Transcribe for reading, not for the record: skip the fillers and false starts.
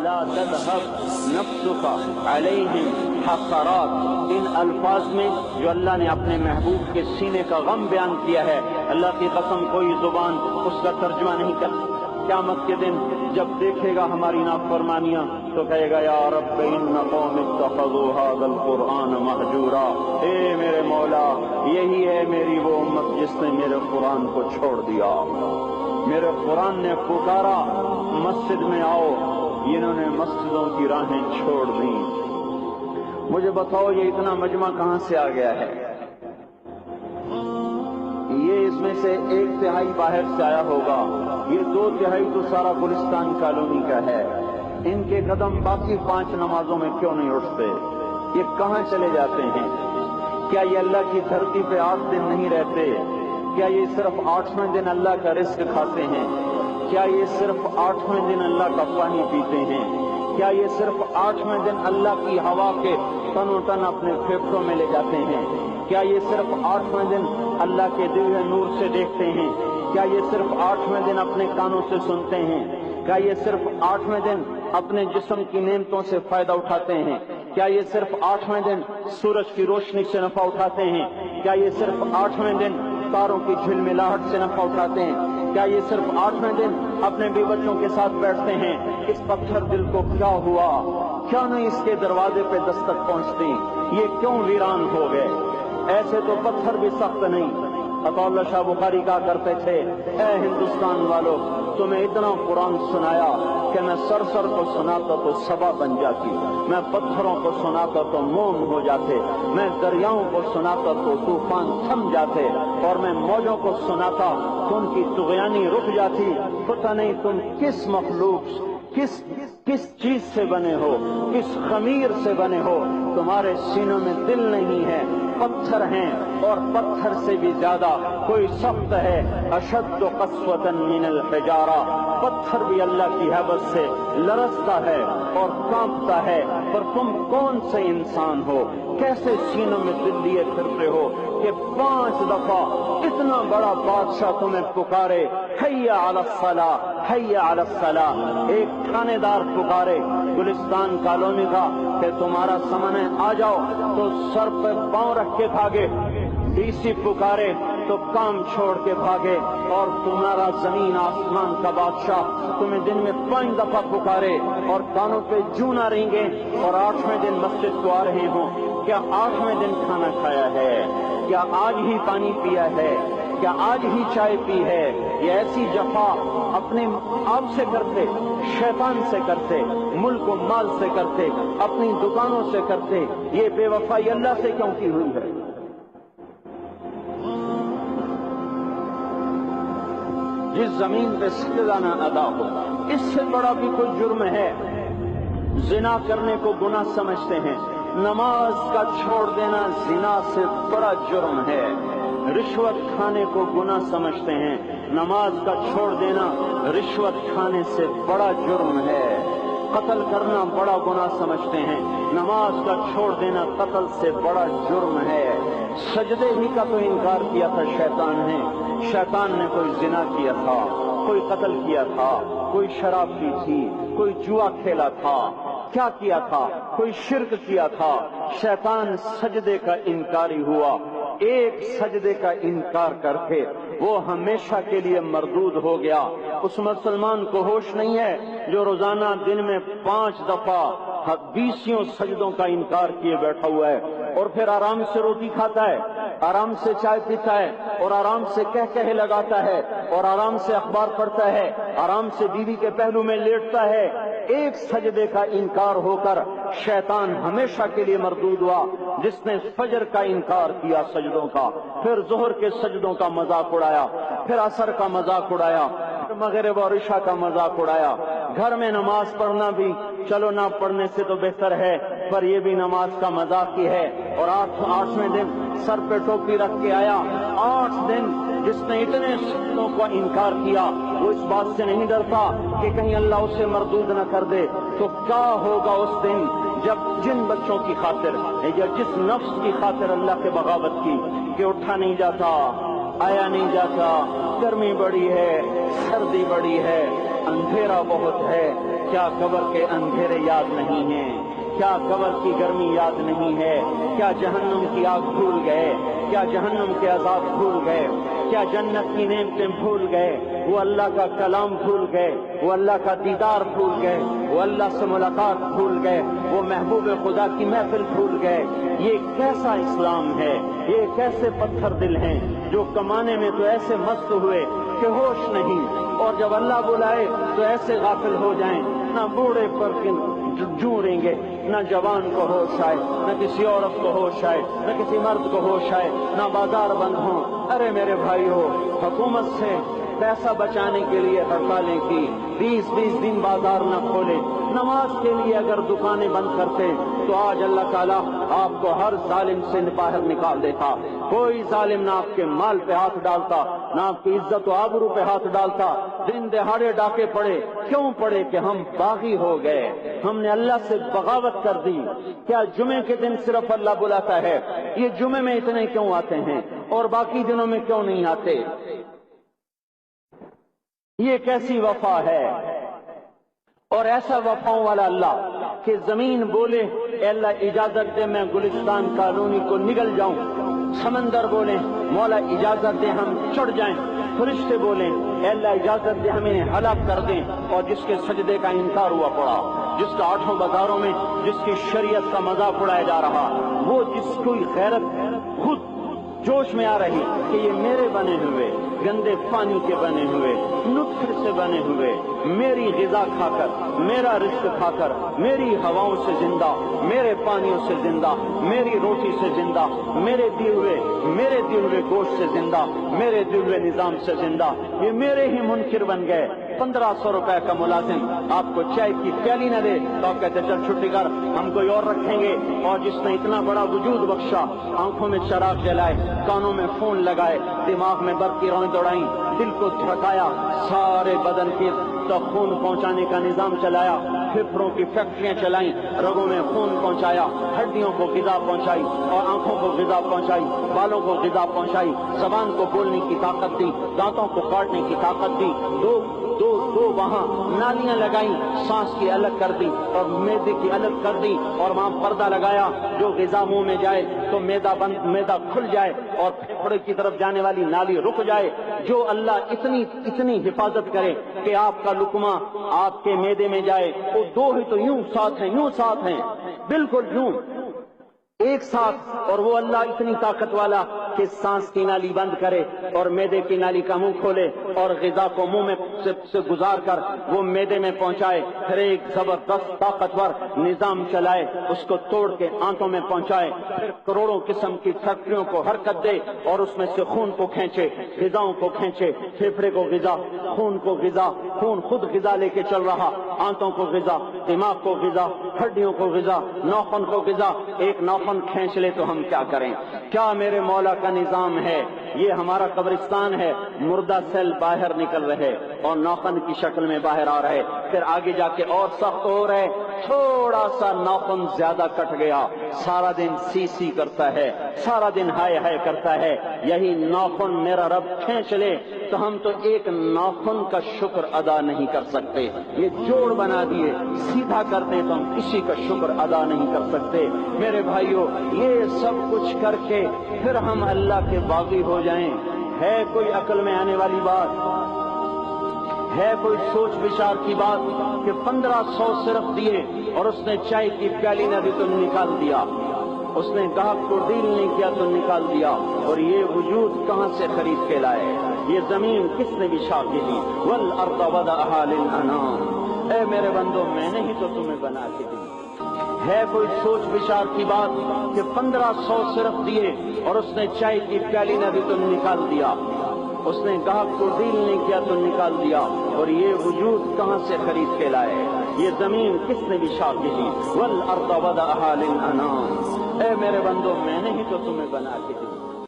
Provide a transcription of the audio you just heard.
لا تذهب نفسك علیہم حسرات، ان الفاظ میں جو اللہ نے اپنے محبوب کے سینے کا غم بیان کیا ہے، اللہ کی قسم کوئی زبان اس کا ترجمہ نہیں کر سکتی۔ قیامت کے دن جب دیکھے گا ہماری نافرمانیاں تو کہے گا یا رب ان قوم اتخذوا هذا القرآن مہجورا، اے میرے مولا یہی ہے میری وہ امت جس نے میرے قرآن کو چھوڑ دیا، میرے قرآن نے پکارا مسجد میں آؤ، انہوں نے مسجدوں کی راہیں چھوڑ دیں۔ مجھے بتاؤ یہ اتنا مجمع کہاں سے آ گیا ہے؟ یہ اس میں سے 1/3 باہر سے آیا ہوگا، یہ 2/3 تو سارا گلستان کالونی کا ہے۔ ان کے قدم باقی 5 نمازوں میں کیوں نہیں اٹھتے؟ یہ کہاں چلے جاتے ہیں؟ کیا یہ اللہ کی دھرتی پہ 8 دن نہیں رہتے؟ کیا یہ صرف 8ویں دن اللہ کا رزق کھاتے ہیں؟ کیا یہ صرف 8ویں دن اللہ کا پانی پیتے ہیں؟ کیا یہ صرف 8ویں دن اللہ کی ہوا کے تن و تن اپنے پھیپھڑوں میں لے جاتے ہیں؟ کیا یہ صرف 8ویں دن اللہ کے دیے نور سے دیکھتے ہیں؟ کیا یہ صرف 8ویں دن اپنے کانوں سے سنتے ہیں؟ کیا یہ صرف 8ویں دن اپنے جسم کی نعمتوں سے فائدہ اٹھاتے ہیں؟ کیا یہ صرف 8ویں دن سورج کی روشنی سے نفع اٹھاتے ہیں؟ کیا یہ صرف 8ویں دن تاروں کی جھلملاہٹ سے نفع اٹھاتے ہیں؟ کیا یہ صرف 8ویں دن اپنے بیوی بچوں کے ساتھ بیٹھتے ہیں؟ اس پتھر دل کو کیا ہوا؟ کیا نہیں اس کے دروازے پہ دستک پہنچتے؟ یہ کیوں ویران ہو گئے؟ ایسے تو پتھر بھی سخت نہیں۔ عطا اللہ شاہ بخاری کہا کرتے تھے اے ہندوستان والو، تمہیں اتنا قرآن سنایا کہ میں سر کو سناتا تو صبا بن جاتی، میں پتھروں کو سناتا تو موم ہو جاتے، میں دریاؤں کو سناتا تو طوفان تھم جاتے، اور میں موجوں کو سناتا تو ان کی طغیانی رک جاتی۔ پتہ نہیں تم کس مخلوق کس چیز سے بنے ہو، کس خمیر سے بنے ہو، تمہارے سینوں میں دل نہیں ہے، پتھر ہیں، اور پتھر سے بھی زیادہ کوئی سخت ہے۔ اشد قسوة من الحجارہ، پتھر بھی اللہ کی حیبت سے لرزتا ہے اور کانپتا ہے، پر تم کون سے انسان ہو، کیسے سینوں میں دل لیے پھرتے ہو کہ 5 دفعہ اتنا بڑا بادشاہ تمہیں پکارے حی علی الصلاۃ حی علی الصلاۃ، ایک تھانے دار پکارے گلستان کالونی کا کہ تمہارا سمن ہے آ جاؤ تو سر پہ پاؤں رکھ کے بھاگے، ڈی سی پکارے تو کام چھوڑ کے بھاگے، اور تمہارا زمین آسمان کا بادشاہ تمہیں دن میں 5 دفعہ پکارے اور کانوں پہ جوں نہ رینگے، اور 8ویں دن مسجد کو آ رہے ہوں۔ کیا 8ویں دن کھانا کھایا ہے؟ کیا آج ہی پانی پیا ہے؟ کیا آج ہی چائے پی ہے؟ یہ ایسی جفا اپنے آپ سے کرتے، شیطان سے کرتے، ملک و مال سے کرتے، اپنی دکانوں سے کرتے، یہ بے وفائی اللہ سے کیوں کی ہوئی ہے؟ جس زمین پہ سجدہ نہ ادا ہو، اس سے بڑا بھی کوئی جرم ہے؟ زنا کرنے کو گناہ سمجھتے ہیں، نماز کا چھوڑ دینا زنا سے بڑا جرم ہے۔ رشوت کھانے کو گناہ سمجھتے ہیں، نماز کا چھوڑ دینا رشوت کھانے سے بڑا جرم ہے۔ قتل کرنا بڑا گناہ سمجھتے ہیں، نماز کا چھوڑ دینا قتل سے بڑا جرم ہے۔ سجدے ہی کا تو انکار کیا تھا شیطان نے، شیطان نے کوئی زنا کیا تھا، کوئی قتل کیا تھا، کوئی شراب پی تھی، کوئی جوا کھیلا تھا، کیا کیا تھا؟ کوئی شرک کیا تھا۔ شیطان سجدے کا انکاری ہوا، ایک سجدے کا انکار کر کے وہ ہمیشہ کے لیے مردود ہو گیا۔ اس مسلمان کو ہوش نہیں ہے جو روزانہ دن میں 5 دفعہ 20 سجدوں کا انکار کیے بیٹھا ہوا ہے، اور پھر آرام سے روٹی کھاتا ہے، آرام سے چائے پیتا ہے، اور آرام سے کہہ لگاتا ہے، اور آرام سے اخبار پڑھتا ہے، آرام سے بیوی کے پہلو میں لیٹتا ہے۔ ایک سجدے کا انکار ہو کر شیطان ہمیشہ کے لیے مردود ہوا۔ جس نے فجر کا انکار کیا سجدوں کا، پھر ظہر کے سجدوں کا مذاق اڑایا، پھر عصر کا مذاق اڑایا، پھر مغرب اور عشاء کا مذاق اڑایا۔ گھر میں نماز پڑھنا بھی چلو نہ پڑھنے سے تو بہتر ہے، پر یہ بھی نماز کا مذاق ہی ہے۔ اور 8ویں دن سر پہ ٹوپی رکھ کے آیا۔ 8 دن جس نے اتنے سجدوں کا انکار کیا وہ اس بات سے نہیں ڈرتا کہ کہیں اللہ اسے مردود نہ کر دے، تو کیا ہوگا اس دن جب جن بچوں کی خاطر یا جس نفس کی خاطر اللہ کے بغاوت کی کہ اٹھا نہیں جاتا، آیا نہیں جاتا، گرمی بڑی ہے، سردی بڑی ہے، اندھیرا بہت ہے، کیا قبر کے اندھیرے یاد نہیں ہیں؟ کیا قبر کی گرمی یاد نہیں ہے؟ کیا جہنم کی آگ بھول گئے؟ کیا جہنم کے عذاب بھول گئے؟ کیا جنت کی نعمتیں بھول گئے؟ وہ اللہ کا کلام بھول گئے؟ وہ اللہ کا دیدار بھول گئے؟ وہ اللہ سے ملاقات بھول گئے؟ وہ محبوب خدا کی محفل بھول گئے؟ یہ کیسا اسلام ہے؟ یہ کیسے پتھر دل ہیں جو کمانے میں تو ایسے مست ہوئے کہ ہوش نہیں، اور جب اللہ بلائے تو ایسے غافل ہو جائیں، نہ بوڑھے پر جوڑیں گے، نہ جوان کو ہوش آئے، نہ کسی عورت کو ہوش آئے، نہ کسی مرد کو ہوش آئے، نہ بازار بند ہوں۔ ارے میرے بھائیو، حکومت سے پیسہ بچانے کے لیے ہڑتالیں کی، 20 دن بازار نہ کھولے، نماز کے لیے اگر دکانیں بند کرتے تو آج اللہ تعالیٰ آپ کو ہر ظالم سے باہر نکال دیتا۔ کوئی ظالم نہ آپ کے مال پہ ہاتھ ڈالتا، نہ آپ کی عزت و آبرو پہ ہاتھ ڈالتا۔ دن دہاڑے ڈاکے پڑے، کیوں پڑے؟ کہ ہم باغی ہو گئے، ہم نے اللہ سے بغاوت کر دی۔ کیا جمعے کے دن صرف اللہ بلاتا ہے؟ یہ جمعے میں اتنے کیوں آتے ہیں اور باقی دنوں میں کیوں نہیں آتے؟ یہ کیسی وفا ہے؟ اور ایسا وفاؤں والا اللہ کہ زمین بولے اے اللہ اجازت دے میں گلستان کالونی کو نگل جاؤں، سمندر بولے مولا اجازت دے ہم چڑھ جائیں، فرشتے بولیں اے اللہ اجازت دے ہمیں ہلاک کر دیں، اور جس کے سجدے کا انکار ہوا پڑا، جس کا 8 بازاروں میں جس کی شریعت کا مذاق اڑایا جا رہا، وہ جس کوئی غیرت خود جوش میں آ رہی کہ یہ میرے بنے ہوئے گندے پانی کے بنے ہوئے نطفے سے بنے ہوئے، میری غذا کھا کر، میرا رزق کھا کر، میری ہواؤں سے زندہ، میرے پانیوں سے زندہ، میری روٹی سے زندہ، میرے دیے ہوئے گوشت سے زندہ، میرے دیے ہوئے نظام سے زندہ، یہ میرے ہی منکر بن گئے۔ 1500 روپے کا ملازم آپ کو چائے کی پیالی نہ دے تو آپ کہتے چل چھٹی کر، ہم کوئی اور رکھیں گے۔ اور جس نے اتنا بڑا وجود بخشا، آنکھوں میں چراغ جلائے، کانوں میں فون لگائے، دماغ میں برق کی روئیں دوڑائیں، دل کو دھڑکایا، سارے بدن کے تو خون پہنچانے کا نظام چلایا، پھپھڑوں کی فیکٹریاں چلائیں، رگوں میں خون پہنچایا، ہڈیوں کو غذا پہنچائی اور آنکھوں کو غذا پہنچائی، بالوں کو غذا پہنچائی، زبان کو بولنے کی طاقت دی، دانتوں کو کاٹنے کی طاقت دی، دو وہاں نالیاں لگائیں، سانس کی الگ کر دی اور معدے کی الگ کر دی، اور وہاں پردہ لگایا، جو غذا منہ میں جائے تو معدہ کھل جائے اور پھیپھڑے کی طرف جانے والی نالی رک جائے۔ جو اللہ اتنی حفاظت کرے کہ آپ کا لقمہ آپ کے معدے میں جائے، وہ دو ہی تو یوں ساتھ ہیں بالکل یوں ایک ساتھ، اور وہ اللہ اتنی طاقت والا کہ سانس کی نالی بند کرے اور معدے کی نالی کا منہ کھولے اور غذا کو منہ میں سے گزار کر وہ معدے میں پہنچائے، پھر ایک زبردست طاقتور نظام چلائے، اس کو توڑ کے آنتوں میں پہنچائے، پھر کروڑوں قسم کی فیکٹریوں کو حرکت دے اور اس میں سے خون کو کھینچے، غذاؤں کو کھینچے، پھیپھڑے کو غذا، خون کو غذا، خون خود غذا لے کے چل رہا، آنتوں کو غذا، دماغ کو غذا، ہڈیوں کو غذا، ناخن کو غذا، ایک ناخن کھینچ لے تو ہم کیا کریں؟ کیا میرے مولا کا نظام ہے؟ یہ ہمارا قبرستان ہے، مردہ سیل باہر نکل رہے اور ناخن کی شکل میں باہر آ رہے، پھر آگے جا کے اور سخت ہو رہے، تھوڑا سا ناخن زیادہ کٹ گیا، سارا دن سی کرتا ہے، سارا دن ہائے کرتا ہے، یہی ناخن میرا رب کھینچ لے تو ہم تو ایک ناخن کا شکر ادا نہیں کر سکتے، یہ جوڑ بنا دیے، سیدھا کرتے تو ہم کسی کا شکر ادا نہیں کر سکتے۔ میرے بھائیو، یہ سب کچھ کر کے پھر ہم اللہ کے باغی ہو جائیں، ہے کوئی عقل میں آنے والی بات؟ ہے کوئی سوچ بچار کی بات کہ 1500 صرف دیے اور اس نے چائے کی پیالی نہ دی تو نکال دیا، اس نے گاہک کو ڈیل نہیں کیا تو نکال دیا، اور یہ وجود کہاں سے خرید کے لائے؟ یہ زمین کس نے بچھا کے دی؟ والارض وضعها للانام، اے میرے بندو میں نے ہی تو تمہیں بنا کے دی۔ ہے کوئی سوچ بچار کی بات کہ 1500 صرف دیے اور اس نے چائے کی پیالی نہ دی تو نکال دیا، اس نے گاہک کو ڈیل نہیں کیا تو نکال دیا، اور یہ وجود کہاں سے خرید کے لائے؟ یہ زمین کس نے بچھا کے دی؟ والارض وضعها للانام، اے میرے بندو میں نے ہی تو تمہیں بنا کے دی۔